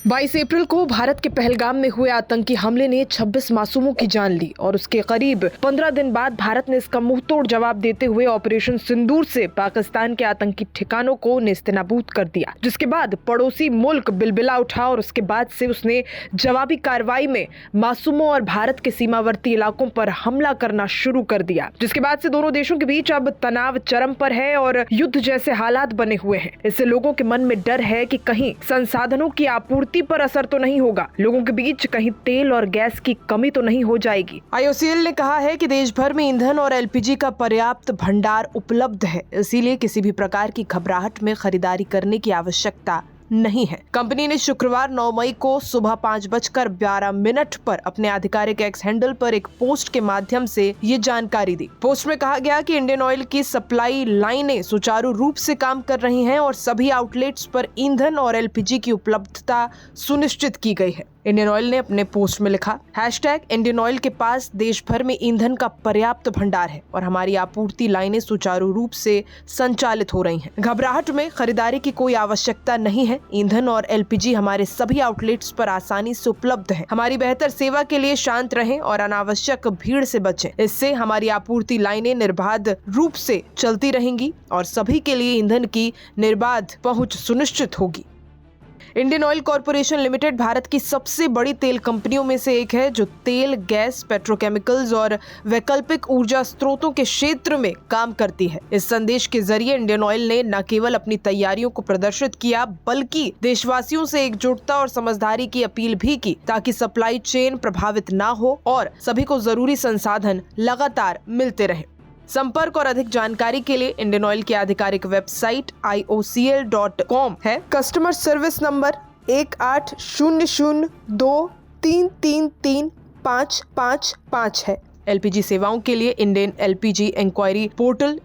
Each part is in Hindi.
22 अप्रैल को भारत के पहलगाम में हुए आतंकी हमले ने 26 मासूमों की जान ली और उसके करीब 15 दिन बाद भारत ने इसका मुंहतोड़ जवाब देते हुए ऑपरेशन सिंदूर से पाकिस्तान के आतंकी ठिकानों को नेस्तनाबूद कर दिया, जिसके बाद पड़ोसी मुल्क बिलबिला उठा और उसके बाद से उसने जवाबी कार्रवाई में मासूमों और भारत के सीमावर्ती इलाकों पर हमला करना शुरू कर दिया, जिसके बाद से दोनों देशों के बीच अब तनाव चरम पर है और युद्ध जैसे हालात बने हुए हैं। इससे लोगों के मन में डर है कि कहीं संसाधनों की आपूर्ति पर असर तो नहीं होगा, लोगों के बीच कहीं तेल और गैस की कमी तो नहीं हो जाएगी। IOCL ने कहा है कि देश भर में ईंधन और LPG का पर्याप्त भंडार उपलब्ध है, इसीलिए किसी भी प्रकार की घबराहट में खरीदारी करने की आवश्यकता नहीं है। कंपनी ने शुक्रवार 9 मई को सुबह 5:12 पर अपने आधिकारिक एक्स हैंडल पर एक पोस्ट के माध्यम से ये जानकारी दी। पोस्ट में कहा गया कि इंडियन ऑयल की सप्लाई लाइनें सुचारू रूप से काम कर रही हैं और सभी आउटलेट्स पर ईंधन और LPG की उपलब्धता सुनिश्चित की गई है। इंडियन ऑयल ने अपने पोस्ट में लिखा, #इंडियन ऑयल के पास देश भर में ईंधन का पर्याप्त भंडार है और हमारी आपूर्ति लाइनें सुचारू रूप से संचालित हो रही हैं। घबराहट में खरीदारी की कोई आवश्यकता नहीं है। ईंधन और LPG हमारे सभी आउटलेट्स पर आसानी से उपलब्ध है। हमारी बेहतर सेवा के लिए शांत रहें और अनावश्यक भीड़ से बचें। इससे हमारी आपूर्ति लाइनें निर्बाध रूप से चलती रहेंगी और सभी के लिए ईंधन की निर्बाध पहुंच सुनिश्चित होगी। Indian oil corporation limited Bharat की सबसे बड़ी तेल कंपनियों में से एक है, जो तेल, गैस, पेट्रोकेमिकल्स और वैकल्पिक ऊर्जा स्रोतों के क्षेत्र में काम करती है। इस संदेश के जरिए इंडियन ऑयल ने न केवल अपनी तैयारियों को प्रदर्शित किया, बल्कि देशवासियों से एकजुटता और समझदारी की अपील भी की, ताकि सप्लाई चेन प्रभावित न हो और सभी को जरूरी संसाधन लगातार मिलते रहे। संपर्क और अधिक जानकारी के लिए इंडियन ऑयल की आधिकारिक वेबसाइट iocl.com है। कस्टमर सर्विस नंबर 180023333555 है। LPG सेवाओं के लिए Indian LPG inquiry portal.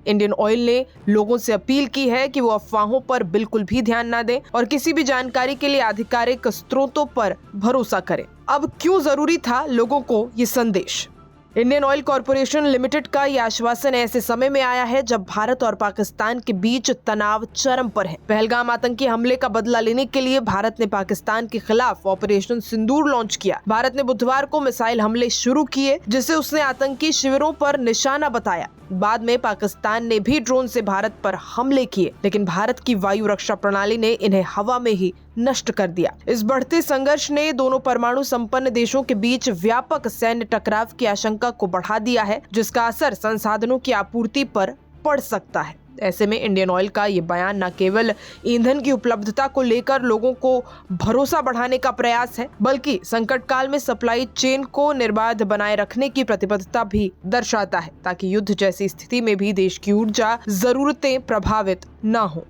Indian Oil ने लोगों से अपील की है कि वो अफवाहों पर बिल्कुल भी ध्यान न दें और किसी भी जानकारी के लिए आधिकारिक स्रोतों पर भरोसा करें। अब क्यों जरूरी था लोगों को ये संदेश? इंडियन ऑयल कॉरपोरेशन लिमिटेड का यह आश्वासन ऐसे समय में आया है जब भारत और पाकिस्तान के बीच तनाव चरम पर है। पहलगाम आतंकी हमले का बदला लेने के लिए भारत ने पाकिस्तान के खिलाफ ऑपरेशन सिंदूर लॉन्च किया। भारत ने बुधवार को मिसाइल हमले शुरू किए, जिसे उसने आतंकी शिविरों पर निशाना बताया। बाद में पाकिस्तान ने भी ड्रोन से भारत पर हमले किए, लेकिन भारत की वायु रक्षा प्रणाली ने इन्हें हवा में ही नष्ट कर दिया। इस बढ़ते संघर्ष ने दोनों परमाणु संपन्न देशों के बीच व्यापक सैन्य टकराव की आशंका को बढ़ा दिया है, जिसका असर संसाधनों की आपूर्ति पर पड़ सकता है। ऐसे में इंडियन ऑयल का ये बयान न केवल ईंधन की उपलब्धता को लेकर लोगों को भरोसा बढ़ाने का प्रयास है, बल्कि संकट काल में सप्लाई चेन को निर्बाध बनाए रखने की प्रतिबद्धता भी दर्शाता है, ताकि युद्ध जैसी स्थिति में भी देश की ऊर्जा जरूरतें प्रभावित न हो।